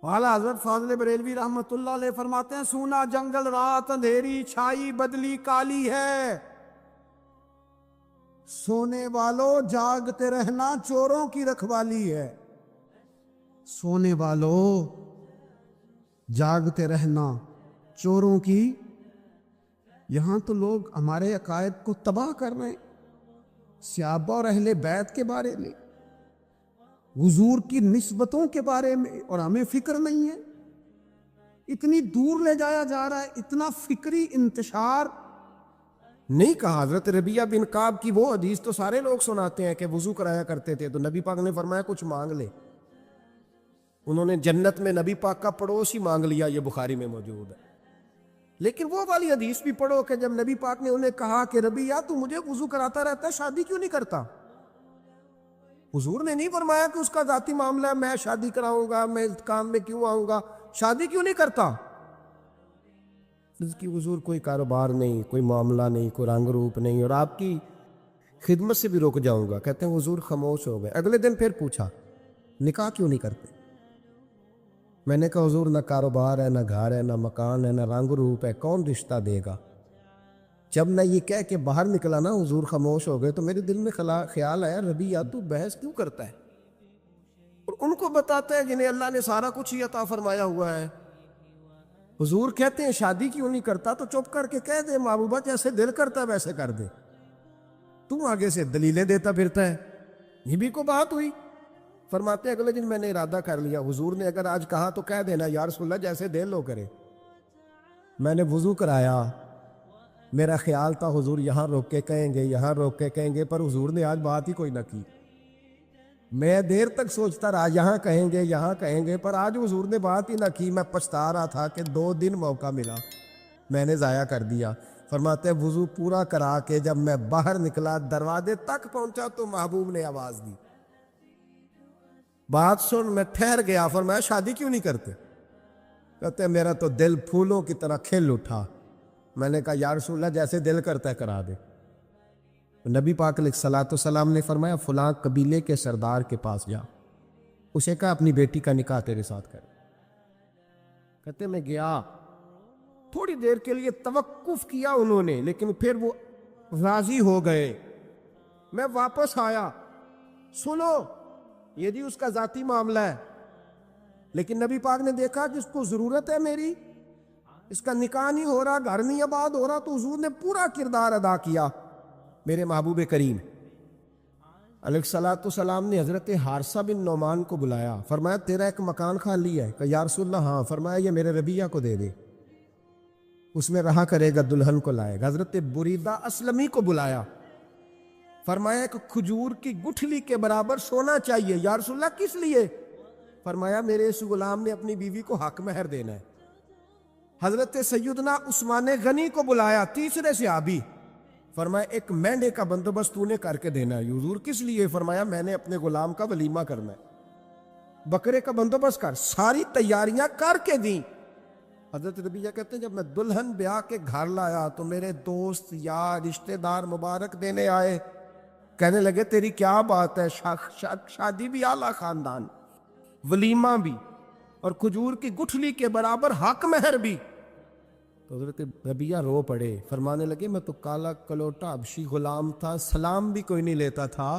والا حضرت فاضل بریلوی رحمت اللہ علیہ فرماتے ہیں سونا جنگل رات اندھیری چھائی بدلی کالی ہے، سونے والوں جاگتے رہنا چوروں کی رکھوالی ہے۔ سونے والوں جاگتے رہنا چوروں کی، یہاں تو لوگ ہمارے عقائد کو تباہ کر رہے ہیں، صحابہ اور اہل بیت کے بارے میں، حضور کی نسبتوں کے بارے میں، اور ہمیں فکر نہیں ہے۔ اتنی دور لے جایا جا رہا ہے، اتنا فکری انتشار نہیں کہا۔ حضرت ربیعہ بن کعب کی وہ حدیث تو سارے لوگ سناتے ہیں کہ وضو کرایا کرتے تھے تو نبی پاک نے فرمایا کچھ مانگ لے، انہوں نے جنت میں نبی پاک کا پڑوس ہی مانگ لیا، یہ بخاری میں موجود ہے۔ لیکن وہ والی حدیث بھی پڑھو کہ جب نبی پاک نے انہیں کہا کہ ربیعہ تو مجھے وضو کراتا رہتا ہے، شادی کیوں نہیں کرتا؟ حضور نے نہیں فرمایا کہ اس کا ذاتی معاملہ ہے، میں شادی کراؤں گا، میں اس کام میں کیوں آؤں گا، شادی کیوں نہیں کرتا؟ اس کی حضور کوئی کاروبار نہیں، کوئی معاملہ نہیں، کوئی رنگ روپ نہیں، اور آپ کی خدمت سے بھی رک جاؤں گا۔ کہتے ہیں حضور خاموش ہو گئے۔ اگلے دن پھر پوچھا نکاح کیوں نہیں کرتے؟ میں نے کہا حضور نہ کاروبار ہے، نہ گھر ہے، نہ مکان ہے، نہ رنگ روپ ہے، کون رشتہ دے گا؟ جب میں یہ کہہ کے باہر نکلا نا حضور خاموش ہو گئے، تو میرے دل میں خیال آیا ربیعہ تو بحث کیوں کرتا ہے؟ اور ان کو بتاتا ہے جنہیں اللہ نے سارا کچھ ہی عطا فرمایا ہوا ہے۔ حضور کہتے ہیں شادی کیوں نہیں کرتا؟ تو چپ کر کے کہہ دے محبوبہ جیسے دل کرتا ہے ویسے کر دے، تو آگے سے دلیلیں دیتا پھرتا ہے۔ یہ بھی کو بات ہوئی۔ فرماتے ہیں اگلے دن میں نے ارادہ کر لیا، حضور نے اگر آج کہا تو کہہ دینا یا رسول اللہ جیسے دل ہو کرے۔ میں نے وضو کرایا، میرا خیال تھا حضور یہاں روک کے کہیں گے، یہاں روک کے کہیں گے، پر حضور نے آج بات ہی کوئی نہ کی۔ میں دیر تک سوچتا رہا یہاں کہیں گے، یہاں کہیں گے، پر آج حضور نے بات ہی نہ کی۔ میں پچھتا رہا تھا کہ 2 دن موقع ملا، میں نے ضائع کر دیا۔ فرماتے ہیں وضو پورا کرا کے جب میں باہر نکلا، دروازے تک پہنچا تو محبوب نے آواز دی، بات سن۔ میں ٹھہر گیا، فرمایا شادی کیوں نہیں کرتے؟ کہتے ہیں میرا تو دل پھولوں کی طرح کھل اٹھا۔ میں نے کہا یا رسول اللہ جیسے دل کرتا ہے کرا دے۔ نبی پاک علیہ الصلوۃ والسلام نے فرمایا فلاں قبیلے کے سردار کے پاس جا، اسے کہا اپنی بیٹی کا نکاح تیرے ساتھ کر۔ کہتے میں گیا، تھوڑی دیر کے لیے توقف کیا انہوں نے، لیکن پھر وہ راضی ہو گئے۔ میں واپس آیا، سنو یہ جی اس کا ذاتی معاملہ ہے، لیکن نبی پاک نے دیکھا کہ اس کو ضرورت ہے میری، اس کا نکاح نہیں ہو رہا، گھر نہیں آباد ہو رہا، تو حضور نے پورا کردار ادا کیا۔ میرے محبوب کریم علیہ الصلوۃ والسلام نے حضرت حارثہ بن نعمان کو بلایا، فرمایا تیرا ایک مکان خالی ہے؟ کہ یا رسول اللہ ہاں۔ فرمایا یہ میرے ربیعہ کو دے دے، اس میں رہا کرے گا، دلہن کو لائے گا۔ حضرت بریدہ اسلمی کو بلایا، فرمایا ایک کھجور کی گٹھلی کے برابر سونا چاہیے۔ یا رسول اللہ کس لیے؟ فرمایا میرے اس غلام نے اپنی بیوی کو حق مہر دینا ہے۔ حضرت سیدنا عثمان غنی کو بلایا، تیسرے صحابی، فرمایا ایک مینڈے کا بندوبست تو نے کر کے دینا ہے۔ حضور کس لیے؟ فرمایا میں نے اپنے غلام کا ولیمہ کرنا ہے، بکرے کا بندوبست کر۔ ساری تیاریاں کر کے دیں۔ حضرت ربیعہ کہتے ہیں جب میں دلہن بیاہ کے گھر لایا تو میرے دوست یار رشتہ دار مبارک دینے آئے، کہنے لگے تیری کیا بات ہے، شادی بھی اعلیٰ خاندان، ولیمہ بھی، اور کھجور کی گٹھلی کے برابر حق مہر بھی۔ تو حضرت ربیعہ رو پڑے، فرمانے لگے میں تو کالا کلوٹا حبشی غلام تھا، سلام بھی کوئی نہیں لیتا تھا،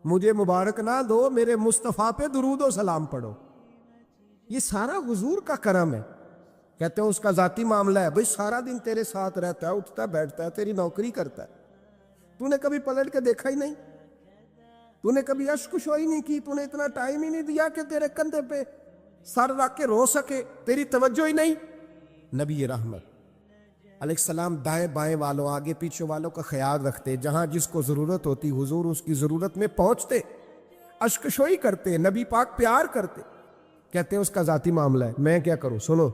مجھے مبارک نہ دو، میرے مصطفیٰ پہ درود و سلام پڑھو۔ یہ سارا حضور کا کرم ہے۔ کہتے ہیں اس کا ذاتی معاملہ ہے، بھئی سارا دن تیرے ساتھ رہتا ہے، اٹھتا بیٹھتا ہے، تیری نوکری کرتا ہے، تو نے کبھی پلٹ کے دیکھا ہی نہیں، تو نے کبھی اشک شوئی نہیں کی، تو نے اتنا ٹائم ہی نہیں دیا کہ تیرے کندھے پہ سر رکھ کے رو سکے، تیری توجہ ہی نہیں۔ نبی رحمت علیہ السلام دائیں بائیں والوں، آگے پیچھے والوں کا خیال رکھتے، جہاں جس کو ضرورت ہوتی حضور اس کی ضرورت میں پہنچتے، اشک شوئی کرتے، نبی پاک پیار کرتے۔ کہتے ہیں اس کا ذاتی معاملہ ہے، میں کیا کروں؟ سنو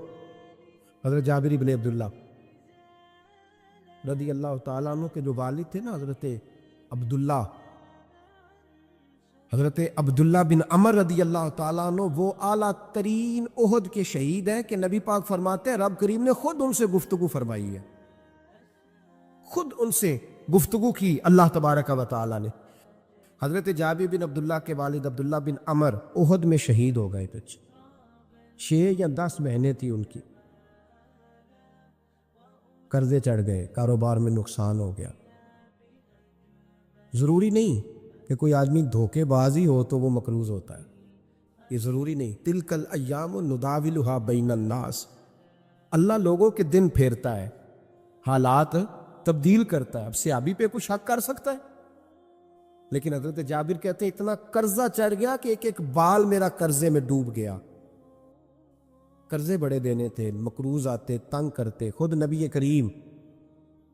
حضرت جابر بن عبداللہ رضی اللہ تعالیٰ عنہ کے جو والد تھے نا حضرت عبداللہ بن عمر رضی اللہ تعالیٰ عنہ، وہ اعلیٰ ترین احد کے شہید ہیں کہ نبی پاک فرماتے ہیں رب کریم نے خود ان سے گفتگو فرمائی ہے، خود ان سے گفتگو کی اللہ تبارک و تعالیٰ نے۔ حضرت جابر بن عبداللہ کے والد عبداللہ بن عمر احد میں شہید ہو گئے تھے۔ 6 یا 10 بہنیں تھیں ان کی، قرضے چڑھ گئے، کاروبار میں نقصان ہو گیا۔ ضروری نہیں کہ کوئی آدمی دھوکے باز ہی ہو تو وہ مقروض ہوتا ہے، یہ ضروری نہیں۔ تلک الایام نداولھا بین الناس، اللہ لوگوں کے دن پھیرتا ہے، حالات تبدیل کرتا ہے۔ اب سیابی پہ کچھ شک کر سکتا ہے؟ لیکن حضرت جابر کہتے ہیں اتنا قرضہ چڑھ گیا کہ ایک ایک بال میرا قرضے میں ڈوب گیا۔ قرضے بڑے دینے تھے، مقروض آتے، تنگ کرتے۔ خود نبی کریم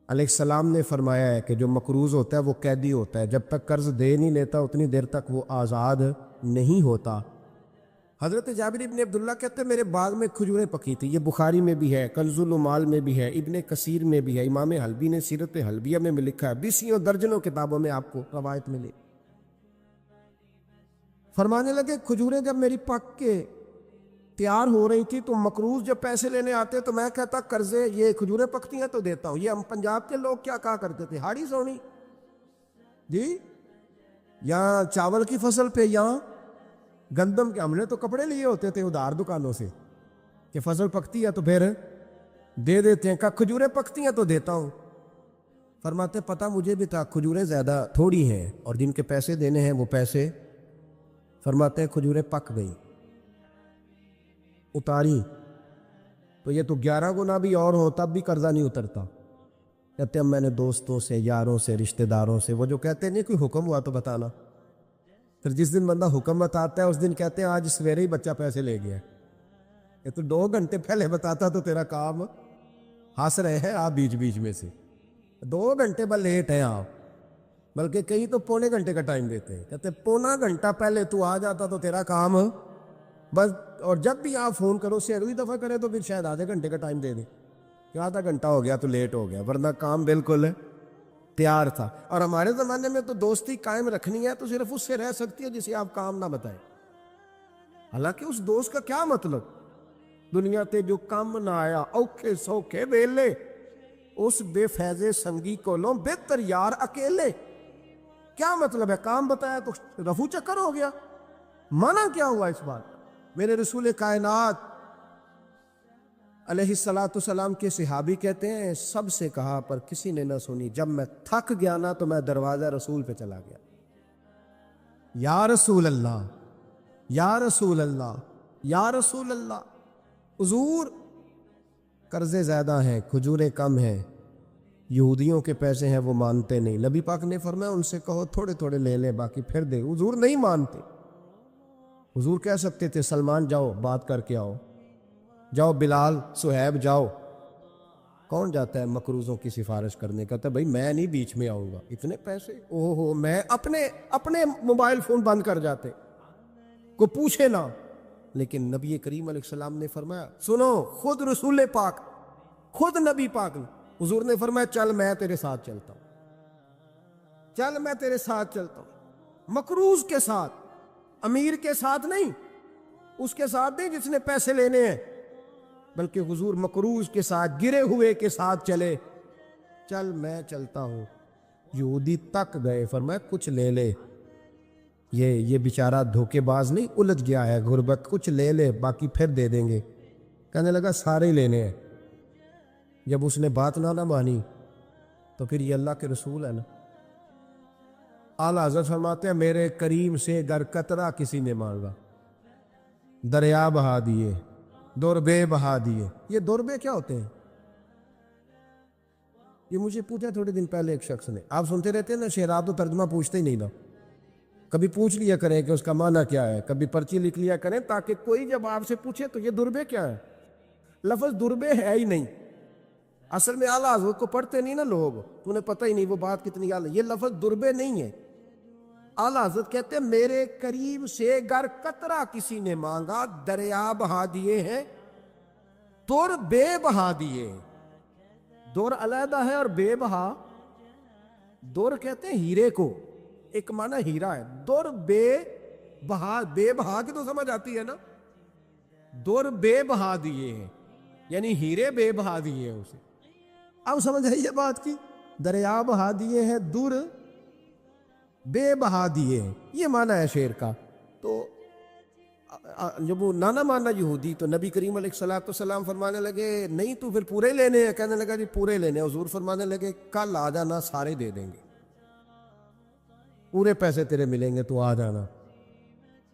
علیہ السلام نے فرمایا ہے کہ جو مقروض ہوتا ہے وہ قیدی ہوتا ہے، جب تک قرض دے نہیں لیتا اتنی دیر تک وہ آزاد نہیں ہوتا۔ حضرت جابر ابن عبداللہ کہتے ہیں میرے باغ میں کھجوریں پکی تھی، یہ بخاری میں بھی ہے، کنز العمال میں بھی ہے، ابن کثیر میں بھی ہے، امام حلبی نے سیرت حلبیہ میں بھی لکھا ہے، بیسیوں درجنوں کتابوں میں آپ کو روایت ملے۔ فرمانے لگے کھجوریں جب میری پک کے تیار ہو رہی تھی تو مقروض جب پیسے لینے آتے تو میں کہتا قرضے یہ کھجوریں پکتی ہیں تو دیتا ہوں۔ یہ ہم پنجاب کے لوگ کیا کہا کرتے تھے، ہاڑی سونی جی، یہاں چاول کی فصل پہ، یہاں گندم کے، ہم نے تو کپڑے لیے ہوتے تھے ادھار دکانوں سے کہ فصل پکتی ہے تو پھر دے دیتے ہیں، کہ کھجوریں پکتی ہیں تو دیتا ہوں۔ فرماتے پتہ مجھے بھی تھا کھجوریں زیادہ تھوڑی ہیں اور جن کے پیسے دینے ہیں وہ پیسے، فرماتے ہیں کھجوریں پک گئی، اتاری تو یہ تو 11 گنا بھی اور ہو تب بھی قرضہ نہیں اترتا۔ کہتے ہیں میں نے دوستوں سے، یاروں سے، رشتہ داروں سے، وہ جو کہتے ہیں نہیں کوئی حکم ہوا تو بتانا، پھر جس دن بندہ حکم بتاتا ہے اس دن کہتے ہیں آج سویرے ہی بچہ پیسے لے گیا، یہ تو 2 گھنٹے پہلے بتاتا تو تیرا کام، ہنس رہے ہیں آپ بیچ بیچ میں سے، 2 گھنٹے بس لیٹ ہیں آپ، بلکہ کئی تو پونے گھنٹے کا ٹائم دیتے ہیں، کہتے ہیں پونا گھنٹہ پہلے تو آ جاتا تو تیرا کام بس، اور جب بھی آپ فون کرو سے اگلی دفعہ کرے تو پھر شاید آدھے گھنٹے کا ٹائم دے دیں کہ آدھا گھنٹہ ہو گیا تو لیٹ ہو گیا، ورنہ کام بالکل تیار تھا۔ اور ہمارے زمانے میں تو دوستی قائم رکھنی ہے تو صرف اس سے رہ سکتی ہے جسے آپ کام نہ بتائیں، حالانکہ اس دوست کا کیا مطلب، دنیا تے جو کام نہ آیا اوکھے سوکھے ویلے، اس بے فیضے سنگی کولوں بہتر یار اکیلے، کیا مطلب ہے، کام بتایا تو رفو چکر ہو گیا، منع کیا ہوا اس بات۔ میرے رسول کائنات علیہ السلام کے صحابی کہتے ہیں سب سے کہا پر کسی نے نہ سنی، جب میں تھک گیا نا تو میں دروازہ رسول پہ چلا گیا، یا رسول اللہ، یا رسول اللہ، یا رسول اللہ، حضور قرضے زیادہ ہیں، کھجوریں کم ہیں، یہودیوں کے پیسے ہیں وہ مانتے نہیں، نبی پاک نے فرمایا ان سے کہو تھوڑے تھوڑے لے لیں باقی پھر دے، حضور نہیں مانتے۔ حضور کہہ سکتے تھے سلمان جاؤ بات کر کے آؤ، جاؤ بلال، صہیب جاؤ، کون جاتا ہے مقروضوں کی سفارش کرنے، کہتا ہے بھائی میں نہیں بیچ میں آؤں گا، اتنے پیسے اوہ ہو، میں اپنے موبائل فون بند کر جاتے، کو پوچھے نہ۔ لیکن نبی کریم علیہ السلام نے فرمایا سنو، خود رسول پاک، خود نبی پاک نے، حضور نے فرمایا چل میں تیرے ساتھ چلتا ہوں، چل میں تیرے ساتھ چلتا ہوں، مقروض کے ساتھ، امیر کے ساتھ نہیں، اس کے ساتھ نہیں جس نے پیسے لینے ہیں، بلکہ حضور مقروض کے ساتھ، گرے ہوئے کے ساتھ چلے، چل میں چلتا ہوں۔ یہودی تک گئے، فرمایا کچھ لے لے، یہ بیچارہ دھوکے باز نہیں الجھ گیا ہے، غربت، کچھ لے لے باقی پھر دے دیں گے، کہنے لگا سارے ہی لینے ہیں۔ جب اس نے بات نہ مانی تو پھر یہ اللہ کے رسول ہے نا۔ اعلیٰ حضرت فرماتے ہیں میرے کریم سے گر قطرہ کسی نے مانگا، دریا بہا دیے، دوربے بہا دیے۔ یہ دوربے کیا ہوتے ہیں؟ یہ مجھے پوچھا تھوڑے دن پہلے ایک شخص نے، آپ سنتے رہتے ہیں نا شعر، آپ تو ترجمہ پوچھتے ہی نہیں نا، کبھی پوچھ لیا کریں کہ اس کا معنی کیا ہے، کبھی پرچی لکھ لیا کریں تاکہ کوئی جب آپ سے پوچھے تو یہ دوربے کیا ہے، لفظ دوربے ہے ہی نہیں، اصل میں اعلیٰ حضرت کو پڑھتے نہیں نا لوگ، تو انہیں پتہ ہی نہیں وہ بات کتنی اعلیٰ، یہ لفظ دوربے نہیں ہے۔ اعلیٰ حضرت کہتے ہیں میرے قریب سے گر قطرہ کسی نے مانگا، دریا بہا دیے ہیں، دور بے بہا دیے، دور علیحدہ ہے اور بے بہا، دور کہتے ہیں ہیرے کو، ایک معنی ہیرا ہے، دور بے بہا، بے بہا کی تو سمجھ آتی ہے نا، دور بے بہا دیے ہیں یعنی ہیرے بے بہا دیے ہیں اسے، اب سمجھ آئی یہ بات کی، دریا بہا دیے ہیں، دور بے بہا دیے ہیں، یہ معنی ہے شعر کا۔ تو جب وہ نانا مانا یہودی، تو نبی کریم علیہ الصلوۃ والسلام فرمانے لگے نہیں تو پھر پورے لینے ہیں؟ کہنے لگا جی پورے لینے ہیں۔ حضور فرمانے لگے کل آ جانا، سارے دے دیں گے، پورے پیسے تیرے ملیں گے، تو آ جانا۔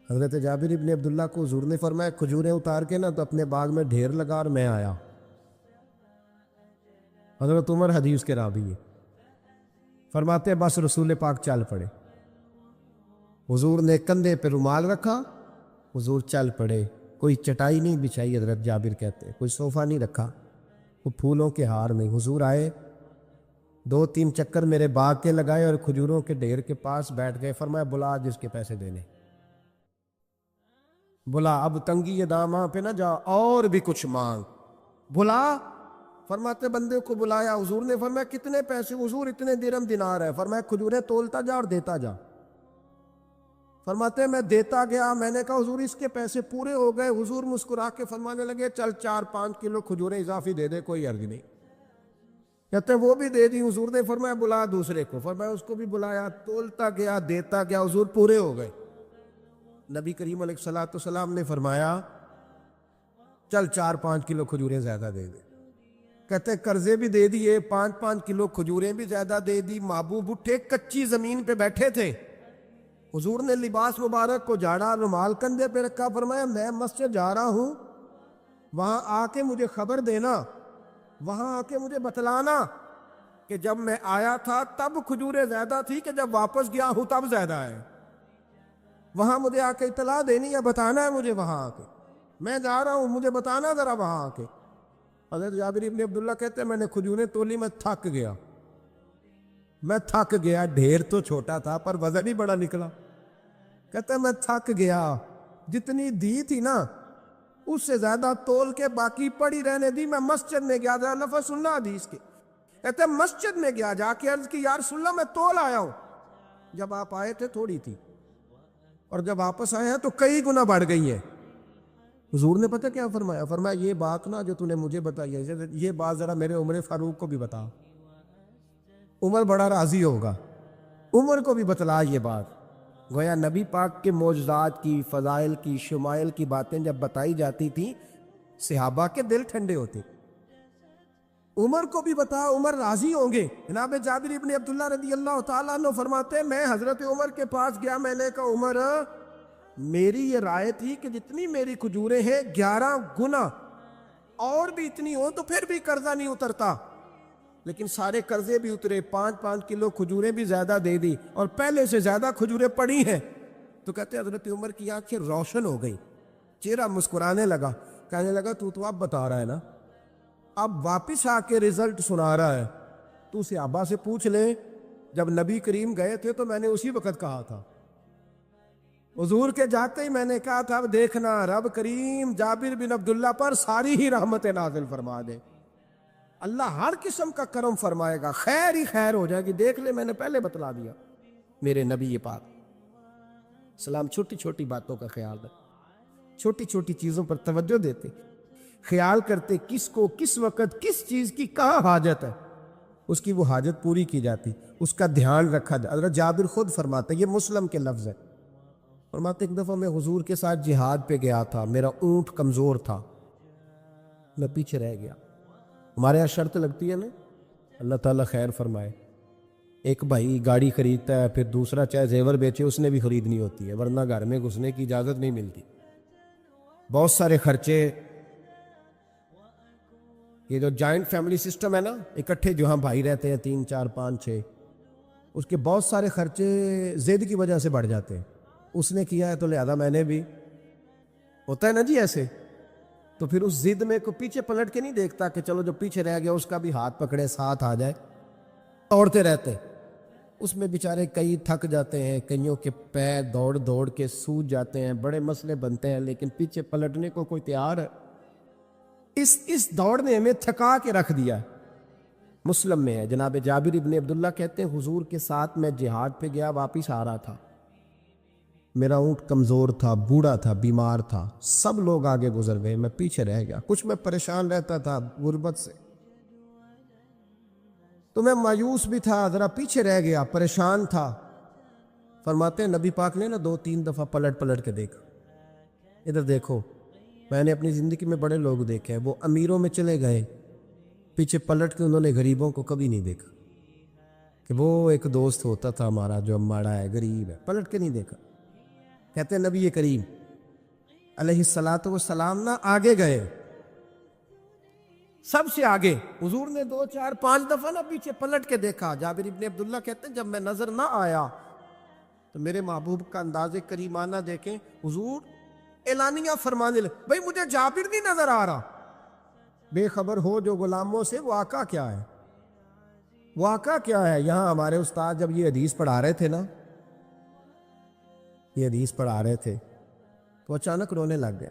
حضرت جابر ابن عبداللہ کو حضور نے فرمایا کھجوریں اتار کے نا تو اپنے باغ میں ڈھیر لگا اور میں آیا۔ حضرت عمر حدیث کے راوی ہے، فرماتے ہیں بس رسول پاک چل پڑے۔ حضور نے کندھے پہ رومال رکھا، حضور چل پڑے۔ کوئی چٹائی نہیں بچھائی، حضرت جابر کہتے ہیں، کوئی صوفہ نہیں رکھا، وہ پھولوں کے ہار نہیں۔ حضور آئے، 2-3 چکر میرے باغ کے لگائے اور کھجوروں کے ڈھیر کے پاس بیٹھ گئے۔ فرمایا بلا جس کے پیسے دینے، بلا، اب تنگی داماں پہ نہ جا، اور بھی کچھ مانگ، بلا۔ فرماتے بندے کو بلایا، حضور نے فرمایا کتنے پیسے؟ حضور اتنے درہم دینار ہے۔ فرمایا کھجوریں تولتا جا اور دیتا جا۔ فرماتے میں دیتا گیا، میں نے کہا حضور اس کے پیسے پورے ہو گئے۔ حضور مسکرا کے فرمانے لگے چل 4-5 کلو کھجوریں اضافی دے دے، کوئی عرض نہیں۔ کہتے ہیں وہ بھی دے دی۔ حضور نے فرمایا بلا دوسرے کو، فرمایا اس کو بھی بلایا، تولتا گیا، دیتا گیا، حضور پورے ہو گئے۔ نبی کریم علیہ الصلوۃ والسلام نے فرمایا چل 4-5 کلو کھجوریں زیادہ دے دے۔ کہتے ہیں قرضے بھی دے دیے، 5-5 کلو کھجوریں بھی زیادہ دے دی۔ محبوب اٹھے، کچی زمین پہ بیٹھے تھے، حضور نے لباس مبارک کو جھاڑا، رومال کندھے پہ رکھا، فرمایا میں مسجد جا رہا ہوں، وہاں آ کے مجھے خبر دینا، وہاں آ کے مجھے بتلانا کہ جب میں آیا تھا تب کھجوریں زیادہ تھی کہ جب واپس گیا ہوں تب زیادہ ہے۔ وہاں مجھے آ کے اطلاع دینی ہے، بتانا ہے مجھے، وہاں آ کے میں جا رہا ہوں، مجھے بتانا ذرا وہاں آ کے۔ حضرت جابر ابن عبداللہ کہتے ہیں میں نے کھجوریں تولی، میں تھک گیا، میں تھک گیا، ڈھیر تو چھوٹا تھا پر وزن ہی بڑا نکلا۔ کہتے ہیں میں تھک گیا، جتنی دی تھی نا اس سے زیادہ تول کے باقی پڑی رہنے دی۔ میں مسجد میں گیا، ذرا لفظ سننا حدیث کے، کہتے ہیں مسجد میں گیا، جا کے عرض کی یا رسول اللہ میں تول آیا ہوں، جب آپ آئے تھے تھوڑی تھی اور جب واپس آئے ہیں تو کئی گنا بڑھ گئی ہے۔ حضور نے پتہ کیا فرمایا؟ فرمایا یہ بات نا جو تو نے مجھے بتائی ہے، یہ بات ذرا میرے عمر فاروق کو بھی بتا، عمر بڑا راضی ہوگا، عمر کو بھی بتلا یہ بات۔ گویا نبی پاک کے معجزات کی، فضائل کی، شمائل کی باتیں جب بتائی جاتی تھیں صحابہ کے دل ٹھنڈے ہوتے۔ عمر کو بھی بتا، عمر راضی ہوں گے۔ جناب جابر ابن عبداللہ رضی اللہ تعالیٰ عنہ فرماتے ہیں میں حضرت عمر کے پاس گیا، میں نے کہا عمر میری یہ رائے تھی کہ جتنی میری کھجوریں ہیں 11 گنا اور بھی اتنی ہو تو پھر بھی قرضہ نہیں اترتا، لیکن سارے قرضے بھی اترے، 5-5 کلو کھجوریں بھی زیادہ دے دی اور پہلے سے زیادہ کھجوریں پڑی ہیں۔ تو کہتے ہیں حضرت عمر کی آنکھیں روشن ہو گئی، چہرہ مسکرانے لگا، کہنے لگا تو اب بتا رہا ہے نا، اب واپس آ کے رزلٹ سنا رہا ہے، تو صحابہ سے پوچھ لے، جب نبی کریم گئے تھے تو میں نے اسی وقت کہا تھا، حضور کے جاتے ہی میں نے کہا تھا اب دیکھنا رب کریم جابر بن عبداللہ پر ساری ہی رحمتیں نازل فرما دے، اللہ ہر قسم کا کرم فرمائے گا، خیر ہی خیر ہو جائے گی، دیکھ لے میں نے پہلے بتلا دیا۔ میرے نبی پاک سلام چھوٹی چھوٹی باتوں کا خیال رکھتے، چھوٹی چھوٹی چیزوں پر توجہ دیتے، خیال کرتے کس کو کس وقت کس چیز کی کہاں حاجت ہے، اس کی وہ حاجت پوری کی جاتی، اس کا دھیان رکھا جاتا۔ حضرت جابر خود فرماتے، یہ مسلم کے لفظ ہے، فرماتے ایک دفعہ میں حضور کے ساتھ جہاد پہ گیا تھا، میرا اونٹ کمزور تھا، میں پیچھے رہ گیا۔ ہمارے یہاں شرط لگتی ہے نا، اللہ تعالیٰ خیر فرمائے، ایک بھائی گاڑی خریدتا ہے پھر دوسرا چاہے زیور بیچے اس نے بھی خریدنی ہوتی ہے، ورنہ گھر میں گھسنے کی اجازت نہیں ملتی، بہت سارے خرچے۔ یہ جو جوائنٹ فیملی سسٹم ہے نا، اکٹھے جو ہاں بھائی رہتے ہیں 3 4 5 6، اس کے بہت سارے خرچے ضد کی وجہ سے بڑھ جاتے ہیں، اس نے کیا ہے تو لہذا میں نے بھی، ہوتا ہے نا جی ایسے، تو پھر اس ضد میں کو پیچھے پلٹ کے نہیں دیکھتا کہ چلو جو پیچھے رہ گیا اس کا بھی ہاتھ پکڑے ساتھ آ جائے، دوڑتے رہتے، اس میں بیچارے کئی تھک جاتے ہیں، کئیوں کے پیر دوڑ دوڑ کے سوج جاتے ہیں، بڑے مسئلے بنتے ہیں، لیکن پیچھے پلٹنے کو کوئی تیار ہے؟ اس دوڑ نے ہمیں تھکا کے رکھ دیا۔ مسلم میں ہے، جناب جابر ابن عبداللہ کہتے ہیں حضور کے ساتھ میں جہاد پہ گیا، واپس آ رہا تھا، میرا اونٹ کمزور تھا، بوڑھا تھا، بیمار تھا، سب لوگ آگے گزر گئے، میں پیچھے رہ گیا، کچھ میں پریشان رہتا تھا غربت سے، تو میں مایوس بھی تھا، ذرا پیچھے رہ گیا، پریشان تھا۔ فرماتے ہیں نبی پاک نے نا 2-3 دفعہ پلٹ پلٹ کے دیکھا، ادھر دیکھو، میں نے اپنی زندگی میں بڑے لوگ دیکھے ہیں، وہ امیروں میں چلے گئے، پیچھے پلٹ کے انہوں نے غریبوں کو کبھی نہیں دیکھا کہ وہ ایک دوست ہوتا تھا ہمارا جو ماڑا ہے، غریب ہے، پلٹ کے نہیں دیکھا۔ کہتے ہیں نبی کریم علیہ الصلاۃ والسلام نا آگے گئے، سب سے آگے۔ حضور نے 2 4 5 دفعہ نا پیچھے پلٹ کے دیکھا۔ جابر ابن عبداللہ کہتے ہیں جب میں نظر نہ آیا تو میرے محبوب کا انداز کریمانہ دیکھیں، حضور اعلانیہ فرمانے لگے، بھئی مجھے جابر نہیں نظر آ رہا۔ بے خبر ہو جو غلاموں سے، واقعہ کیا ہے؟ واقعہ کیا ہے؟ یہاں ہمارے استاد جب یہ حدیث پڑھا رہے تھے نا، یہ حدیث پڑھا رہے تھے تو اچانک رونے لگ گئے۔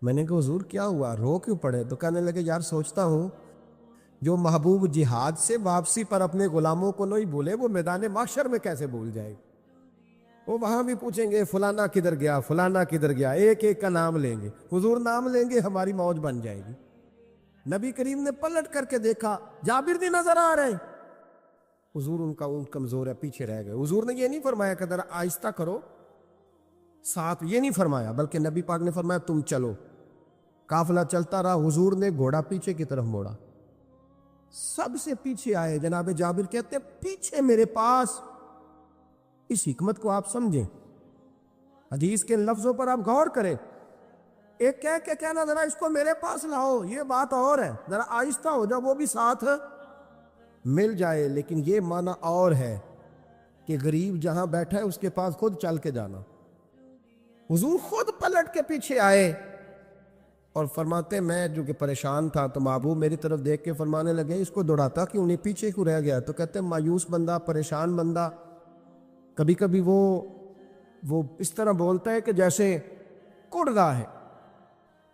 میں نے کہا حضور کیا ہوا، رو کیوں پڑے؟ تو کہنے لگے یار سوچتا ہوں جو محبوب جہاد سے واپسی پر اپنے غلاموں کو نہیں بھولے، وہ میدان محشر میں کیسے بھول جائے؟ وہ وہاں بھی پوچھیں گے فلانا کدھر گیا، فلانا کدھر گیا، ایک ایک کا نام لیں گے۔ حضور نام لیں گے ہماری موج بن جائے گی۔ نبی کریم نے پلٹ کر کے دیکھا، جابر نہیں نظر آ رہے۔ حضور ان کا اونٹ کمزور ہے، پیچھے رہ گئے۔ حضور نے یہ نہیں فرمایا کہ ذرا آہستہ کرو ساتھ، یہ نہیں فرمایا، بلکہ نبی پاک نے فرمایا تم چلو۔ قافلہ چلتا رہا، حضور نے گھوڑا پیچھے کی طرف موڑا، سب سے پیچھے آئے۔ جناب جابر کہتے ہیں پیچھے میرے پاس۔ اس حکمت کو آپ سمجھیں، حدیث کے لفظوں پر آپ غور کریں۔ ایک کہہ کے کہنا ذرا اس کو میرے پاس لاؤ، یہ بات اور ہے، ذرا آہستہ ہو جاؤ، وہ بھی ساتھ مل جائے۔ لیکن یہ معنی اور ہے کہ غریب جہاں بیٹھا ہے اس کے پاس خود چل کے جانا۔ حضور خود پلٹ کے پیچھے آئے اور فرماتے میں جو کہ پریشان تھا تو محبوب میری طرف دیکھ کے فرمانے لگے اس کو دوڑاتا کیوں نہیں، پیچھے کیوں رہ گیا؟ تو کہتے ہیں مایوس بندہ، پریشان بندہ کبھی کبھی وہ اس طرح بولتا ہے کہ جیسے کڑ رہا ہے،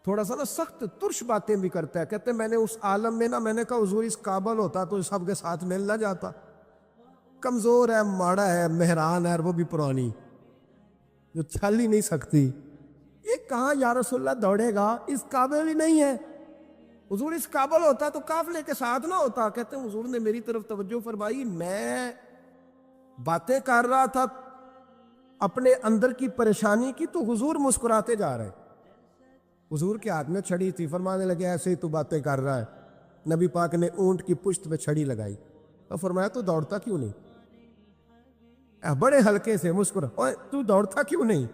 تھوڑا سا نا سخت ترش باتیں بھی کرتا ہے۔ کہتے ہیں میں نے اس عالم میں نا، میں نے کہا حضور اس قابل ہوتا تو سب کے ساتھ مل نہ جاتا، کمزور ہے، ماڑا ہے، مہران ہے، اور وہ بھی پرانی جو چل ہی نہیں سکتی، یہ کہاں یا رسول اللہ دوڑے گا، اس قابل ہی نہیں ہے۔ حضور اس قابل ہوتا تو قافلے کے ساتھ نہ ہوتا۔ کہتے ہیں حضور نے میری طرف توجہ فرمائی، میں باتیں کر رہا تھا اپنے اندر کی پریشانی کی تو حضور مسکراتے جا رہے۔ حضور کے ہاتھ میں چھڑی تھی، فرمانے لگے ایسے ہی تو باتیں کر رہا ہے۔ نبی پاک نے اونٹ کی پشت پہ چھڑی لگائی اور فرمایا تو دوڑتا کیوں نہیں؟ بڑے ہلکے سے مسکرا، اوے تو دوڑتا کیوں نہیں؟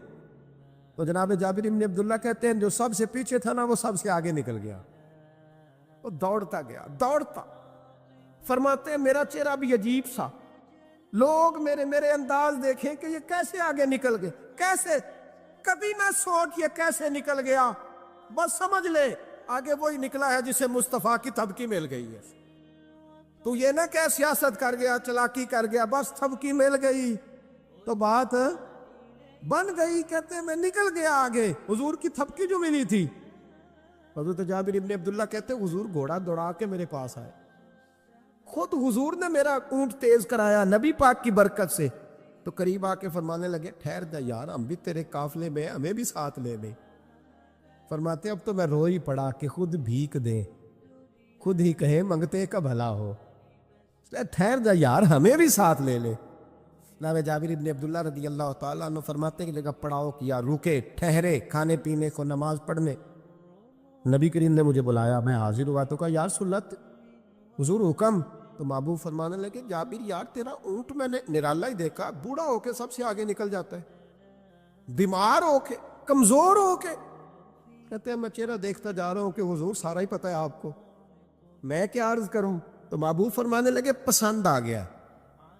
تو جناب جابر بن عبداللہ کہتے ہیں جو سب سے پیچھے تھا نا وہ سب سے آگے نکل گیا، وہ دوڑتا گیا، دوڑتا۔ فرماتے ہیں میرا چہرہ بھی عجیب سا، لوگ میرے انداز دیکھیں کہ یہ کیسے آگے نکل گئے، کیسے، کبھی نہ سوچ یہ کیسے نکل گیا، بس سمجھ لے آگے وہی نکلا ہے جسے مصطفیٰ کی تھپکی مل گئی ہے۔ تو یہ نہ کہ سیاست کر گیا، چلاکی کر گیا، بس تھپکی مل گئی تو بات بن گئی۔ کہتے ہیں میں نکل گیا آگے، حضور کی تھپکی جو ملی تھی۔ حضرت جابر بن عبداللہ کہتے ہیں حضور گھوڑا دوڑا کے میرے پاس آئے، خود حضور نے میرا اونٹ تیز کرایا نبی پاک کی برکت سے۔ تو قریب آ کے فرمانے لگے ٹھہر جا یار، ہم بھی تیرے قافلے میں، ہمیں بھی ساتھ لے لے۔ فرماتے اب تو میں رو ہی پڑا کہ خود بھیک دے، خود ہی کہے منگتے کا بھلا ہو، ٹھہر جا یار ہمیں بھی ساتھ لے لے۔ جناب جابر بن عبداللہ رضی اللہ تعالیٰ عنہ فرماتے ہیں کہ جگہ پڑاؤ کیا، رکے، ٹھہرے کھانے پینے کو، نماز پڑھنے۔ نبی کریم نے مجھے بلایا، میں حاضر ہوا تو کہا یا رسول اللہ حضور حکم؟ تو محبوب فرمانے لگے جابر یار تیرا اونٹ میں نے نرالا ہی دیکھا، بوڑھا ہو کے سب سے آگے نکل جاتا ہے، بیمار ہو کے، کمزور ہو کے۔ کہتے ہیں میں چہرہ دیکھتا جا رہا ہوں کہ حضور سارا ہی پتہ ہے آپ کو، میں کیا عرض کروں؟ تو محبوب فرمانے لگے پسند آ گیا،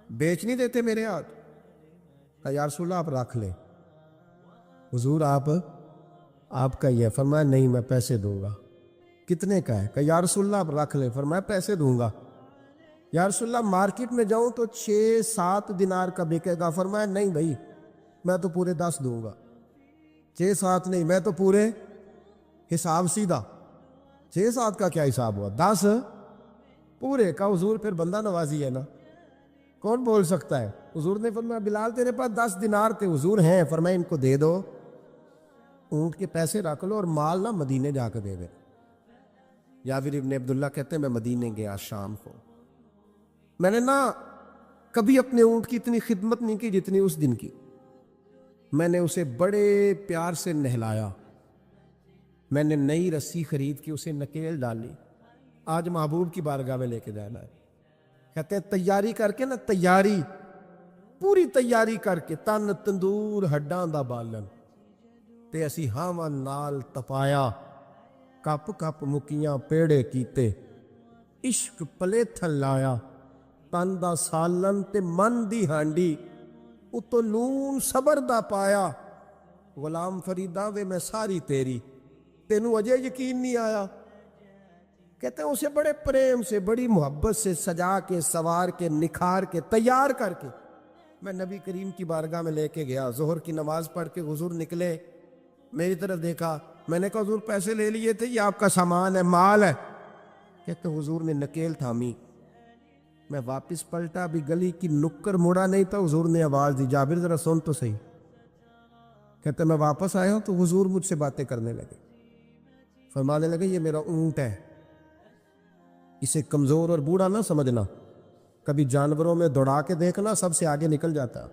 بیچ نہیں دیتے میرے ہاتھ؟ کہا یا رسول اللہ آپ رکھ لیں، حضور آپ کا یہ۔ فرمایا نہیں میں پیسے دوں گا۔ کتنے کا ہے؟ کہا یا رسول اللہ آپ رکھ لیں۔ فرمایا پیسے دوں گا۔ یا رسول اللہ مارکیٹ میں جاؤں تو 6-7 دینار کا بکے گا۔ فرمایا نہیں بھائی میں تو پورے 10 دوں گا، 6-7 نہیں، میں تو پورے حساب سیدھا، 6-7 کا کیا حساب ہوا، 10 پورے کا۔ حضور پھر بندہ نوازی ہے نا، کون بول سکتا ہے؟ حضور نے فرمایا بلال تیرے پاس 10 دینار تھے؟ حضور ہیں۔ فرمایا ان کو دے دو، اونٹ کے پیسے رکھ لو اور مال نہ مدینے جا کے دے دے۔ جابر بن عبداللہ کہتے ہیں میں مدینے گیا شام کو، میں نے نا کبھی اپنے اونٹ کی اتنی خدمت نہیں کی جتنی اس دن کی۔ میں نے اسے بڑے پیار سے نہلایا، میں نے نئی رسی خرید کے اسے نکیل ڈالی، آج محبوب کی بارگاہ میں لے کے جانا ہے۔ کہتے ہیں تیاری کر کے نا، تیاری پوری تیاری کر کے، تن تندور ہڈاں دا بالن تے اسی ہاواں نال تپایا، کپ کپ مکیاں پیڑے کیتے، عشق پلیتھن لایا، تن دا سالن تے من دی ہانڈی، اتو نون صبر دا پایا، غلام فریدا وے میں ساری تیری، تینوں اجے یقین نہیں آیا۔ کہتے ہیں اسے بڑے پریم سے، بڑی محبت سے سجا کے، سوار کے، نکھار کے، تیار کر کے میں نبی کریم کی بارگاہ میں لے کے گیا۔ ظہر کی نماز پڑھ کے حضور نکلے، میری طرف دیکھا، میں نے کہا حضور پیسے لے لیے تھے، یہ آپ کا سامان ہے، مال ہے؟ کہتے حضور نے نکیل تھامی، میں واپس پلٹا، ابھی گلی کی نکر مڑا نہیں تھا، حضور نے آواز دی، جابر ذرا سن تو صحیح۔ کہتے میں واپس آیا ہوں تو حضور مجھ سے باتیں کرنے لگے، فرمانے لگے یہ میرا اونٹ ہے، اسے کمزور اور بوڑھا نہ سمجھنا، کبھی جانوروں میں دوڑا کے دیکھنا، سب سے آگے نکل جاتا۔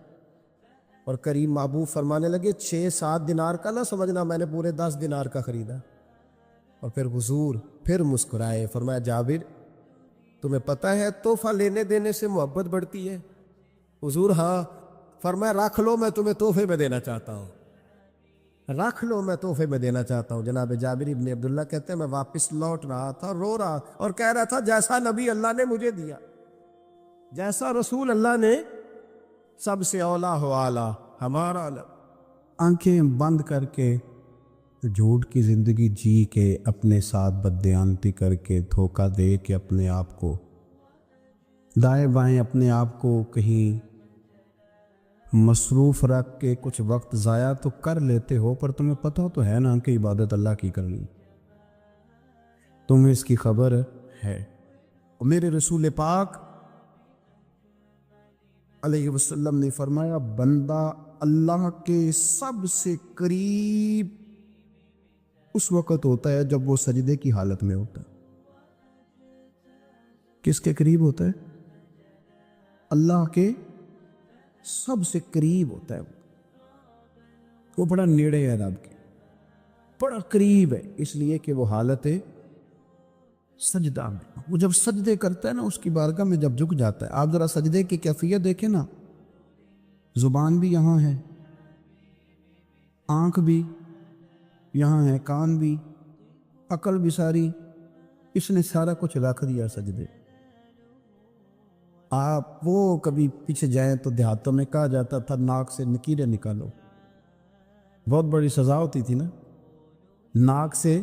اور کریم محبوب فرمانے لگے 6-7 دینار کا نہ سمجھنا، میں نے پورے 10 دینار کا خریدا۔ اور پھر حضور پھر مسکرائے، فرمایا جابر تمہیں پتہ ہے تحفہ لینے دینے سے محبت بڑھتی ہے؟ حضور ہاں۔ فرمایا رکھ لو، میں تمہیں تحفے میں دینا چاہتا ہوں، رکھ لو، میں تحفے میں دینا چاہتا ہوں۔ جناب جابر ابن عبداللہ کہتے ہیں میں واپس لوٹ رہا تھا، رو رہا اور کہہ رہا تھا جیسا نبی اللہ نے مجھے دیا، جیسا رسول اللہ نے، سب سے اولا ہو اعلیٰ ہمارا علم۔ آنکھیں بند کر کے جھوٹ کی زندگی جی کے، اپنے ساتھ بددیانتی کر کے، دھوکہ دے کے، اپنے آپ کو دائیں بائیں، اپنے آپ کو کہیں مصروف رکھ کے کچھ وقت ضائع تو کر لیتے ہو، پر تمہیں پتہ تو ہے نا کہ عبادت اللہ کی کرنی، تمہیں اس کی خبر ہے۔ اور میرے رسول پاک علیہ وسلم نے فرمایا بندہ اللہ کے سب سے قریب اس وقت ہوتا ہے جب وہ سجدے کی حالت میں ہوتا ہے۔ کس کے قریب ہوتا ہے؟ اللہ کے سب سے قریب ہوتا ہے، وہ بڑا نیڑے ہے رب کے، بڑا قریب ہے، اس لیے کہ وہ حالت سجدہ میں، وہ جب سجدے کرتا ہے نا، اس کی بارگاہ میں جب جھک جاتا ہے۔ آپ ذرا سجدے کی کیفیت دیکھیں نا، زبان بھی یہاں ہے، آنکھ بھی یہاں ہے، کان بھی، عقل بھی ساری، اس نے سارا کچھ رکھ دیا سجدے۔ آپ وہ کبھی پیچھے جائیں تو دیہاتوں میں کہا جاتا تھا ناک سے نکیریں نکالو، بہت بڑی سزا ہوتی تھی نا، ناک سے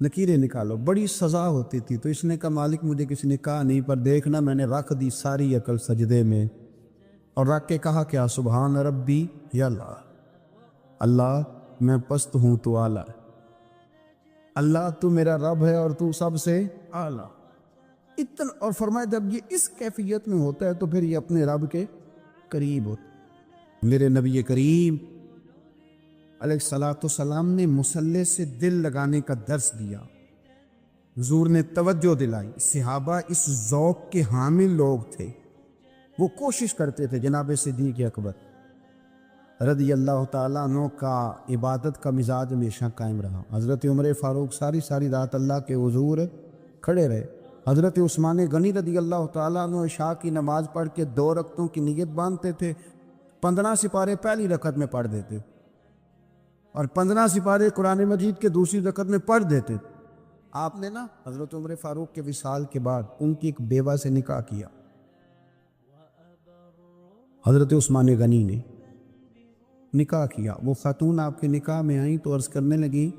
نکیریں نکالو، بڑی سزا ہوتی تھی۔ تو اس نے کہا مالک مجھے کسی نے کہا نہیں، پر دیکھنا میں نے رکھ دی ساری عقل سجدے میں، اور رکھ کے کہا کیا؟ سبحان ربی یا اللہ، اللہ میں پست ہوں تو اعلیٰ ہے، اللہ تو میرا رب ہے اور تو سب سے اعلیٰ اتنا۔ اور فرمایا جب یہ اس کیفیت میں ہوتا ہے تو پھر یہ اپنے رب کے قریب ہوتا ہے۔ میرے نبی کریم علیہ الصلاۃ والسلام نے مصلی سے دل لگانے کا درس دیا، حضور نے توجہ دلائی، صحابہ اس ذوق کے حامل لوگ تھے، وہ کوشش کرتے تھے۔ جناب صدیق اکبر رضی اللہ تعالیٰ عنہ کا عبادت کا مزاج ہمیشہ قائم رہا۔ حضرت عمر فاروق ساری رات اللہ کے حضور کھڑے رہے۔ حضرت عثمان غنی رضی اللہ تعالیٰ عنہ عشاء کی نماز پڑھ کے 2 رکعتوں کی نیت باندھتے تھے، 15 سپارے پہلی رکعت میں پڑھ دیتے اور 15 سپارے قرآن مجید کے دوسری رکعت میں پڑھ دیتے۔ آپ نے نا حضرت عمر فاروق کے وصال کے بعد ان کی ایک بیوہ سے نکاح کیا، حضرت عثمان غنی نے نکاح کیا۔ وہ خاتون آپ کے نکاح میں آئیں تو عرض کرنے لگی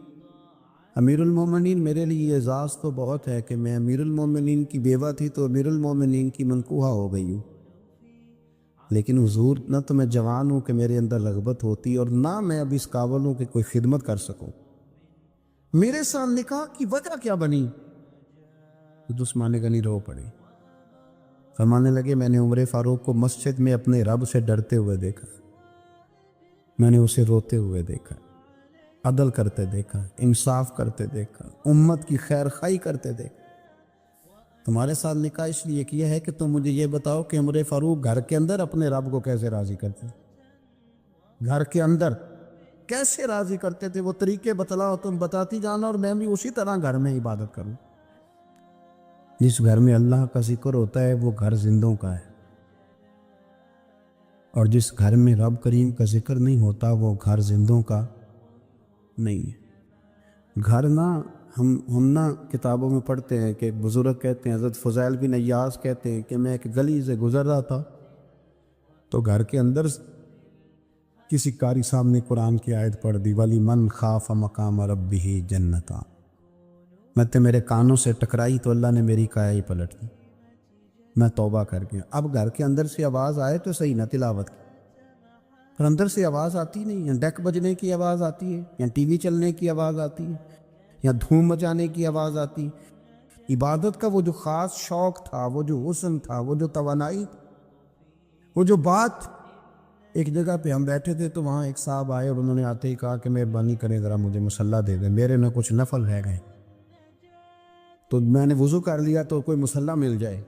امیر المومنین میرے لیے اعزاز تو بہت ہے کہ میں امیر المومنین کی بیوہ تھی تو امیر المومنین کی منکوحہ ہو گئی ہوں، لیکن حضور نہ تو میں جوان ہوں کہ میرے اندر رغبت ہوتی اور نہ میں اب اس قابل ہوں کہ کوئی خدمت کر سکوں، میرے ساتھ نکاح کی وجہ کیا بنی؟ عثمان غنی رو پڑے، فرمانے لگے میں نے عمر فاروق کو مسجد میں اپنے رب سے ڈرتے ہوئے دیکھا، میں نے اسے روتے ہوئے دیکھا، عدل کرتے دیکھا، انصاف کرتے دیکھا، امت کی خیر خواہی کرتے دیکھا۔ تمہارے ساتھ نکاح اس لیے کیا ہے کہ تم مجھے یہ بتاؤ کہ عمر فاروق گھر کے اندر اپنے رب کو کیسے راضی کرتے، گھر کے اندر کیسے راضی کرتے تھے، وہ طریقے بتلاؤ، تم بتاتی جانا اور میں بھی اسی طرح گھر میں عبادت کروں۔ جس گھر میں اللہ کا ذکر ہوتا ہے وہ گھر زندوں کا ہے، اور جس گھر میں رب کریم کا ذکر نہیں ہوتا وہ گھر زندوں کا نہیں ہے۔ گھر نا ہم نا کتابوں میں پڑھتے ہیں کہ بزرگ کہتے ہیں، حضرت فضیل بن ایاز کہتے ہیں کہ میں ایک گلی سے گزر رہا تھا تو گھر کے اندر کسی قاری صاحب نے قرآن کی آیت پڑھ دی، ولی من خاف مقام ربہ جنتان۔ میں تے میرے کانوں سے ٹکرائی تو اللہ نے میری کایا ہی پلٹ دی، میں توبہ کر گیا۔ اب گھر کے اندر سے آواز آئے تو صحیح نہ تلاوت کی، پر اندر سے آواز آتی نہیں ہے، ڈیک بجنے کی آواز آتی ہے، یا ٹی وی چلنے کی آواز آتی ہے، یا دھوم مچانے کی آواز آتی ہے۔ عبادت کا وہ جو خاص شوق تھا، وہ جو حسن تھا، وہ جو توانائی، وہ جو بات۔ ایک جگہ پہ ہم بیٹھے تھے تو وہاں ایک صاحب آئے اور انہوں نے آتے ہی کہا کہ مہربانی کریں ذرا مجھے مصلی دے دیں، میرے نہ کچھ نفل رہ گئے۔ تو میں نے وضو کر لیا تو کوئی مصلی مل جائے،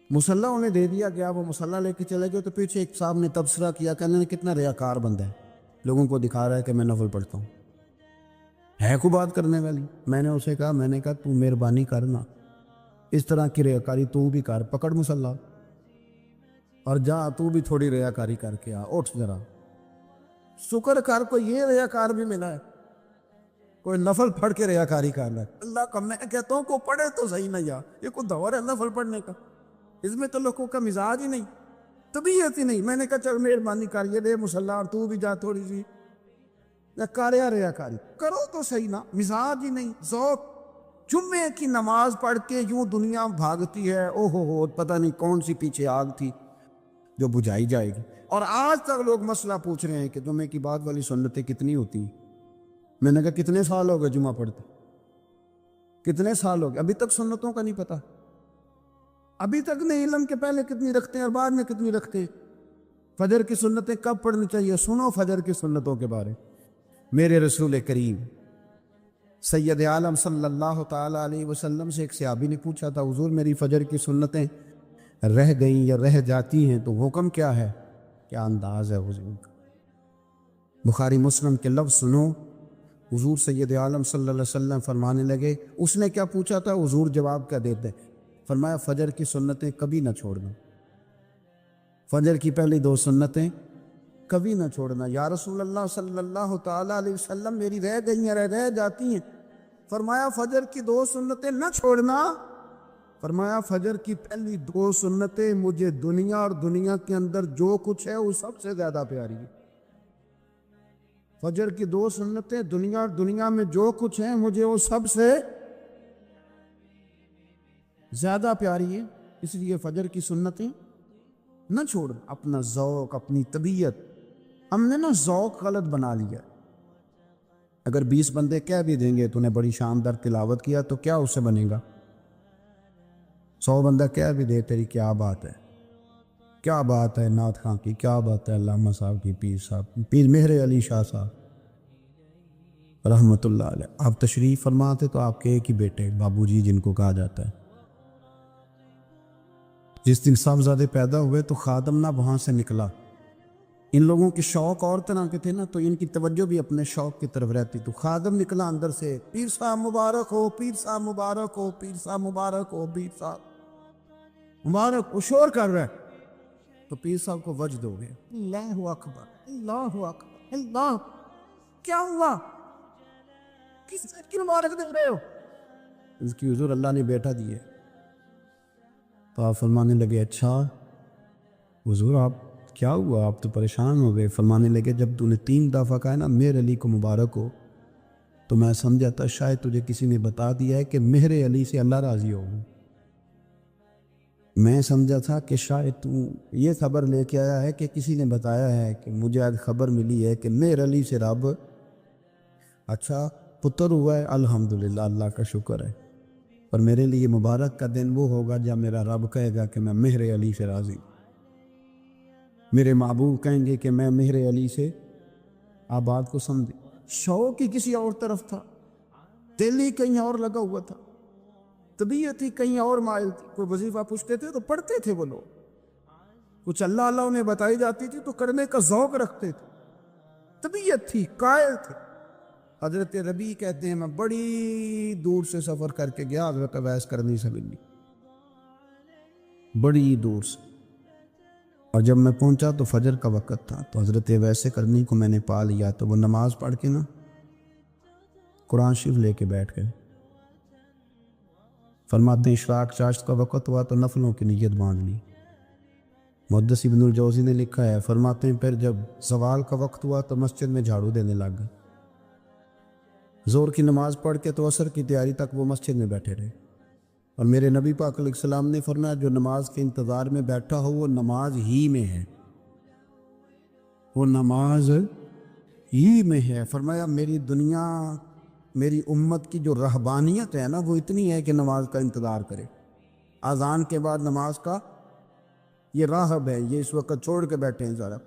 مصلی انہیں دے دیا گیا، وہ مصلی لے کے چلے گئے۔ تو پیچھے ایک صاحب نے تبصرہ کیا کہ انہوں نے کتنا ریاکار بندہ ہے، لوگوں کو دکھا رہا ہے کہ میں نفل پڑھتا ہوں، ہے کو بات کرنے والی۔ میں نے اسے کہا، میں نے کہا تو مہربانی کرنا، اس طرح کی ریاکاری تو بھی کر، پکڑ مصلی اور جا تو بھی تھوڑی ریاکاری کر کے آ، اٹھ ذرا شکر کر، کوئی یہ ریاکار بھی ملا ہے، کوئی نفل پڑھ کے ریاکاری کر رہا ہے۔ اللہ کا میں کہتا ہوں کو پڑھے تو صحیح نہ، یا یہ کوئی دور ہے نفل پڑھنے کا؟ اس میں تو لوگوں کا مزاج ہی نہیں، طبیعت ہی نہیں۔ میں نے کہا چل مہربانی کر یہ دے مصلی اور تو بھی جا تھوڑی سی کاریا ریاکاری کرو تو صحیح نا، مزاج ہی نہیں، ذوق۔ جمعے کی نماز پڑھ کے یوں دنیا بھاگتی ہے، او ہو پتہ نہیں کون سی پیچھے آگ تھی جو بجھائی جائے گی۔ اور آج تک لوگ مسئلہ پوچھ رہے ہیں کہ جمعے کی بعد والی سنتیں کتنی ہوتی ہیں۔ میں نے کہا کتنے سال ہو گئے جمعہ پڑھتے، کتنے سال ہو گئے، ابھی تک سنتوں کا نہیں پتہ، ابھی تک نہیں علم کے پہلے کتنی رکھتے ہیں اور بعد میں کتنی رکھتے ہیں۔ فجر کی سنتیں کب پڑھنی چاہیے؟ سنو فجر کی سنتوں کے بارے۔ میرے رسول کریم سید عالم صلی اللہ تعالیٰ علیہ وسلم سے ایک صحابی نے پوچھا تھا، حضور میری فجر کی سنتیں رہ گئیں یا رہ جاتی ہیں تو حکم کیا ہے؟ کیا انداز ہے حضور کا، بخاری مسلم کے لفظ سنو۔ حضور سید عالم صلی اللہ علیہ وسلم فرمانے لگے، اس نے کیا پوچھا تھا؟ حضور جواب کیا دیتے؟ فرمایا فجر کی سنتیں کبھی نہ چھوڑنا، فجر کی پہلی 2 سنتیں کبھی نہ چھوڑنا۔ یا رسول اللہ صلی اللہ تعالیٰ علیہ وسلم میری رہ گئی ہیں، رہ جاتی ہیں۔ فرمایا فجر کی 2 سنتیں نہ چھوڑنا، فرمایا فجر کی پہلی 2 سنتیں مجھے دنیا اور دنیا کے اندر جو کچھ ہے وہ سب سے زیادہ پیاری ہے۔ فجر کی 2 سنتیں دنیا اور دنیا میں جو کچھ ہے مجھے وہ سب سے زیادہ پیاری ہے، اس لیے فجر کی سنتیں نہ چھوڑ۔ اپنا ذوق، اپنی طبیعت، ہم نے نا ذوق غلط بنا لیا۔ اگر 20 بندے کہہ بھی دیں گے تو نے بڑی شاندار تلاوت کیا تو کیا اس سے بنے گا؟ 100 بندہ کہہ بھی دے تیری کیا بات ہے، کیا بات ہے نعت خاں کی، کیا بات ہے علامہ صاحب کی، پیر صاحب کی، پیر مہر علی شاہ صاحب رحمۃ اللہ علیہ۔ آپ تشریف فرماتے تو آپ کے ایک ہی بیٹے بابو جی جن کو کہا جاتا ہے، جس دن صاحبزادے پیدا ہوئے تو خادم نہ وہاں سے نکلا۔ ان لوگوں کے شوق اور طرح کے تھے نا، تو ان کی توجہ بھی اپنے شوق کی طرف رہتی۔ تو خادم نکلا اندر سے، پیر صاحب مبارک ہو، پیر صاحب مبارک ہو، پیر صاحب مبارک ہو، پیر صاحب مبارک، وہ شور کر رہا ہے۔ تو پیر صاحب کو وجد ہو گیا، اللہ اکبر، اللہ اکبر، اللہ، کیا ہوا؟ کس چیز کی مبارک دے رہے ہو؟ اس کی حضور اللہ نے بیٹا دیے۔ تو آپ فرمانے لگے اچھا حضور آپ کیا ہوا، آپ تو پریشان ہو گئے۔ فرمانے لگے جب تو نے 3 دفعہ کہا نا مہر علی کو مبارک ہو تو میں سمجھا تھا شاید تجھے کسی نے بتا دیا ہے کہ مہر علی سے اللہ راضی ہو۔ میں سمجھا تھا کہ شاید تو یہ خبر لے کے آیا ہے کہ کسی نے بتایا ہے کہ مجھے آج خبر ملی ہے کہ مہر علی سے رب، اچھا پتر ہوا ہے، الحمدللہ اللہ کا شکر ہے، پر میرے لیے مبارک کا دن وہ ہوگا جب میرا رب کہے گا کہ میں مہر علی سے راضی، میرے محبوب کہیں گے کہ میں مہر علی سے۔ آپ بات کو سمجھے، شوق ہی کسی اور طرف تھا، دل ہی کہیں اور لگا ہوا تھا، طبیعت ہی کہیں اور مائل تھی۔ کوئی وظیفہ پوچھتے تھے تو پڑھتے تھے وہ لوگ، کچھ اللہ اللہ انہیں بتائی جاتی تھی تو کرنے کا ذوق رکھتے تھے، طبیعت تھی، قائل تھے۔ حضرت ربیع کہتے ہیں میں بڑی دور سے سفر کر کے گیا حضرت اویس کرنی سے ملنی، بڑی دور سے، اور جب میں پہنچا تو فجر کا وقت تھا، تو حضرت اویس کرنی کو میں نے پا لیا، تو وہ نماز پڑھ کے نا قرآن شریف لے کے بیٹھ گئے۔ فرماتے ہیں اشراق چاشت کا وقت ہوا تو نفلوں کی نیت باندھ لی۔ محدث ابن الجوزی نے لکھا ہے، فرماتے ہیں پھر جب زوال کا وقت ہوا تو مسجد میں جھاڑو دینے لگ گئے۔ زور کی نماز پڑھ کے تو عصر کی تیاری تک وہ مسجد میں بیٹھے رہے، اور میرے نبی پاک علیہ السلام نے فرمایا جو نماز کے انتظار میں بیٹھا ہو وہ نماز ہی میں ہے، وہ نماز ہی میں ہے۔ فرمایا میری دنیا، میری امت کی جو رہبانیت ہے نا وہ اتنی ہے کہ نماز کا انتظار کرے، اذان کے بعد نماز کا یہ راہب ہے، یہ اس وقت چھوڑ کے بیٹھے ہیں ذرا۔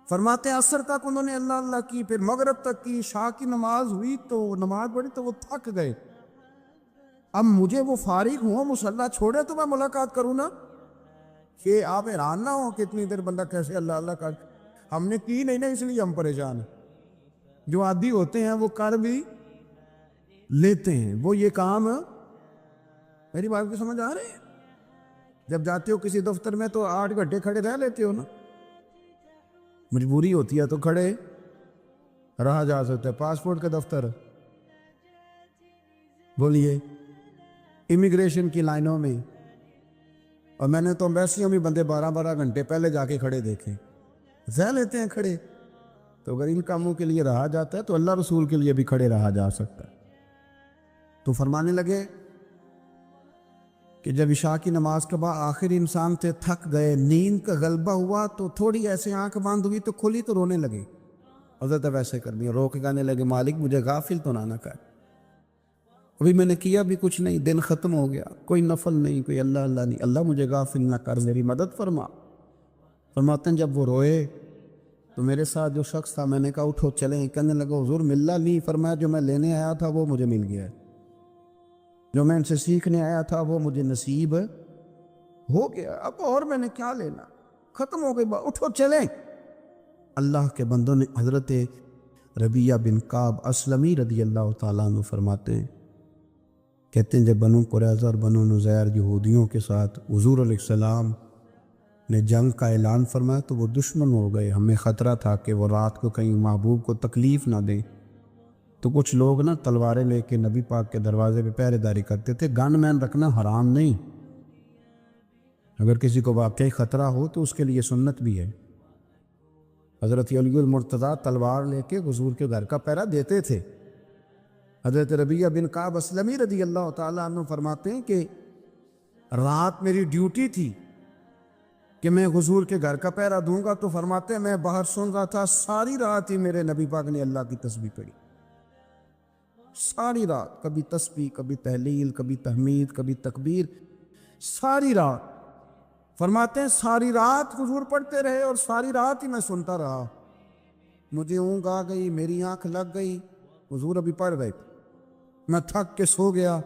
فرماتے ہیں عصر تک انہوں نے اللہ اللہ کی، پھر مغرب تک کی، عشاء کی نماز ہوئی تو نماز پڑھی تو وہ تھک گئے۔ اب مجھے وہ فارغ ہوں، مصلی چھوڑے تو میں ملاقات کروں نا، کہ آپ حیران نہ ہو کہ اتنی دیر بندہ کیسے اللہ اللہ کر، ہم نے کی نہیں نا اس لیے ہم پریشان ہیں۔ جو عادی ہوتے ہیں وہ کر بھی لیتے ہیں، وہ یہ کام، میری بات کو سمجھ آ رہی ہے؟ جب جاتے ہو کسی دفتر میں تو 8 گھنٹے کھڑے رہ لیتے ہو نا، مجبوری ہوتی ہے تو کھڑے رہا جا سکتا ہے۔ پاسپورٹ کا دفتر، بولیے، امیگریشن کی لائنوں میں، اور میں نے تو ایمبیسیوں میں بندے 12 گھنٹے پہلے جا کے کھڑے دیکھے، رہ لیتے ہیں کھڑے۔ تو اگر ان کاموں کے لیے رہا جاتا ہے تو اللہ رسول کے لیے بھی کھڑے رہا جا سکتا ہے۔ تو فرمانے لگے کہ جب عشاء کی نماز کے بعد آخر انسان تھے، تھک گئے، نیند کا غلبہ ہوا تو تھوڑی ایسے آنکھ بند ہوئی تو کھلی تو رونے لگے۔ حضرت ویسے کر دیا، رو کے کہنے لگے مالک مجھے غافل تو نہ کر، ابھی میں نے کیا بھی کچھ نہیں، دن ختم ہو گیا، کوئی نفل نہیں، کوئی اللہ اللہ نہیں، اللہ مجھے غافل نہ کر، میری مدد فرما۔ فرماتے ہیں جب وہ روئے تو میرے ساتھ جو شخص تھا میں نے کہا اٹھو چلیں، کہنے لگا حضور ملا نہیں، فرمایا جو میں لینے آیا تھا وہ مجھے مل گیا ہے، جو میں ان سے سیکھنے آیا تھا وہ مجھے نصیب ہو گیا، اب اور میں نے کیا لینا، ختم ہو گئی بات، اٹھو چلیں۔ اللہ کے بندوں نے حضرت ربیعہ بن کعب اسلمی رضی اللہ تعالیٰ عنہ فرماتے ہیں، کہتے ہیں جب بنو قریظہ اور بنو نذیر یہودیوں کے ساتھ حضور علیہ السلام نے جنگ کا اعلان فرمایا تو وہ دشمن ہو گئے، ہمیں خطرہ تھا کہ وہ رات کو کہیں محبوب کو تکلیف نہ دیں، تو کچھ لوگ نا تلواریں لے کے نبی پاک کے دروازے پہ پہرے داری کرتے تھے۔ گن مین رکھنا حرام نہیں، اگر کسی کو واقعی خطرہ ہو تو اس کے لیے سنت بھی ہے۔ حضرت علی المرتضیٰ تلوار لے کے حضور کے گھر کا پہرا دیتے تھے۔ حضرت ربیعہ بن کعب اسلمی رضی اللہ تعالیٰ عنہ فرماتے ہیں کہ رات میری ڈیوٹی تھی کہ میں حضور کے گھر کا پہرا دوں گا، تو فرماتے ہیں میں باہر سن رہا تھا، ساری رات ہی میرے نبی پاک نے اللہ کی تسبیح پڑھی، ساری رات، کبھی تسبیح، کبھی تہلیل، کبھی تحمید، کبھی تکبیر، ساری رات۔ فرماتے ہیں ساری رات حضور پڑھتے رہے اور ساری رات ہی میں سنتا رہا، مجھے اونگ آ گئی، میری آنکھ لگ گئی، حضور ابھی پڑھ رہے تھے، میں تھک کے سو گیا۔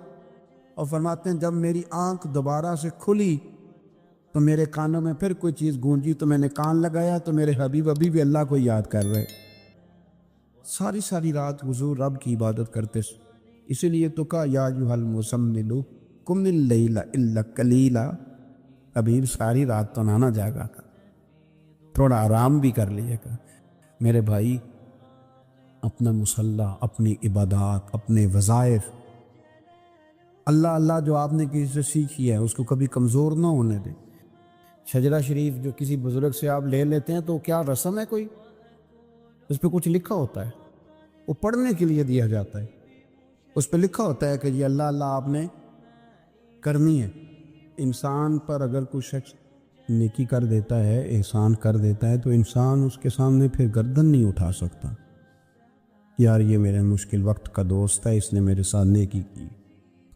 اور فرماتے ہیں جب میری آنکھ دوبارہ سے کھلی تو میرے کانوں میں پھر کوئی چیز گونجی، تو میں نے کان لگایا تو میرے حبیب ابھی بھی اللہ کو یاد کر رہے، ساری رات حضور رب کی عبادت کرتے۔ اسی لیے تو کہا یا ایھا المزمل قم اللیل الا قلیلا، حبیب ساری رات تو نہ جاگا کر، تھوڑا آرام بھی کر لیے گا۔ میرے بھائی اپنا مصلی، اپنی عبادات، اپنے وظائف، اللہ اللہ جو آپ نے کسی سے سیکھی ہے اس کو کبھی کمزور نہ ہونے دیں۔ شجرہ شریف جو کسی بزرگ سے آپ لے لیتے ہیں تو کیا رسم ہے کوئی؟ اس پہ کچھ لکھا ہوتا ہے، وہ پڑھنے کے لیے دیا جاتا ہے، اس پہ لکھا ہوتا ہے کہ یہ اللہ اللہ آپ نے کرنی ہے۔ انسان پر اگر کوئی شخص نیکی کر دیتا ہے، احسان کر دیتا ہے، تو انسان اس کے سامنے پھر گردن نہیں اٹھا سکتا، یار یہ میرے مشکل وقت کا دوست ہے، اس نے میرے ساتھ نیکی کی،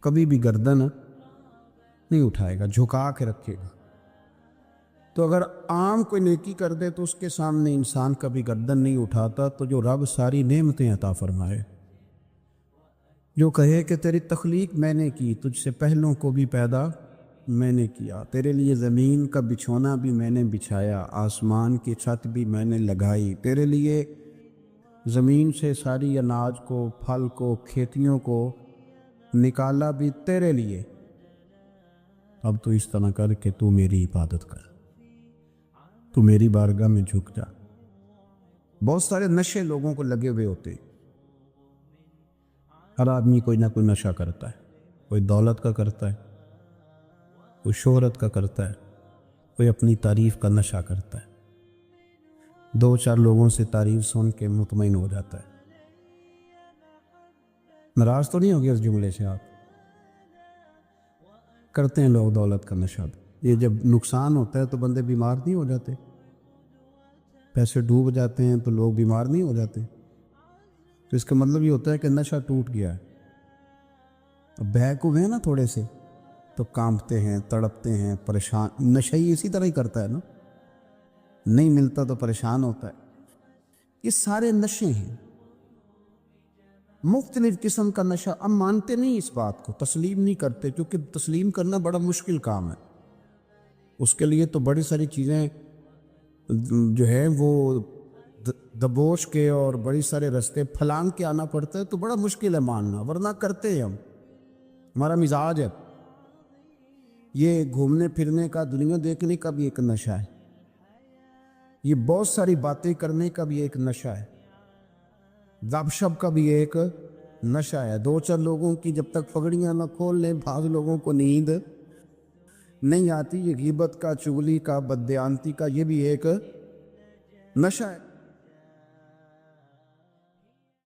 کبھی بھی گردن نہیں اٹھائے گا، جھکا کے رکھے گا۔ تو اگر عام کوئی نیکی کر دے تو اس کے سامنے انسان کبھی گردن نہیں اٹھاتا، تو جو رب ساری نعمتیں عطا فرمائے، جو کہے کہ تیری تخلیق میں نے کی، تجھ سے پہلوں کو بھی پیدا میں نے کیا، تیرے لیے زمین کا بچھونا بھی میں نے بچھایا، آسمان کی چھت بھی میں نے لگائی، تیرے لیے زمین سے ساری اناج کو، پھل کو، کھیتیوں کو نکالا بھی تیرے لیے۔ اب تو اس طرح کر کہ تو میری عبادت کر، تو میری بارگاہ میں جھک جا۔ بہت سارے نشے لوگوں کو لگے ہوئے ہوتے، ہر آدمی کوئی نہ کوئی نشہ کرتا ہے، کوئی دولت کا کرتا ہے، کوئی شہرت کا کرتا ہے، کوئی اپنی تعریف کا نشہ کرتا ہے، دو چار لوگوں سے تعریف سن کے مطمئن ہو جاتا ہے۔ ناراض تو نہیں ہوگی اس جملے سے؟ آپ کرتے ہیں لوگ دولت کا نشہ بھی، یہ جب نقصان ہوتا ہے تو بندے بیمار نہیں ہو جاتے؟ پیسے ڈوب جاتے ہیں تو لوگ بیمار نہیں ہو جاتے؟ تو اس کا مطلب یہ ہوتا ہے کہ نشہ ٹوٹ گیا ہے۔ اب بہک ہوئے ہیں نا تھوڑے سے تو کانپتے ہیں، تڑپتے ہیں، پریشان۔ نشہ ہی اسی طرح ہی کرتا ہے نا، نہیں ملتا تو پریشان ہوتا ہے۔ یہ سارے نشے ہیں، مختلف قسم کا نشہ۔ ہم مانتے نہیں اس بات کو، تسلیم نہیں کرتے، کیونکہ تسلیم کرنا بڑا مشکل کام ہے۔ اس کے لیے تو بڑی ساری چیزیں جو ہے وہ دبوچ کے اور بڑی سارے رستے پھلانگ کے آنا پڑتا ہے، تو بڑا مشکل ہے ماننا، ورنہ کرتے ہیں ہم، ہمارا مزاج ہے۔ یہ گھومنے پھرنے کا، دنیا دیکھنے کا بھی ایک نشہ ہے، یہ بہت ساری باتیں کرنے کا بھی ایک نشہ ہے، گپ شپ کا بھی ایک نشہ ہے۔ دو چار لوگوں کی جب تک پگڑیاں نہ کھول لیں، بعض لوگوں کو نیند نہیں آتی۔ یہ غیبت کا، چغلی کا، بددیانتی کا، یہ بھی ایک نشہ ہے۔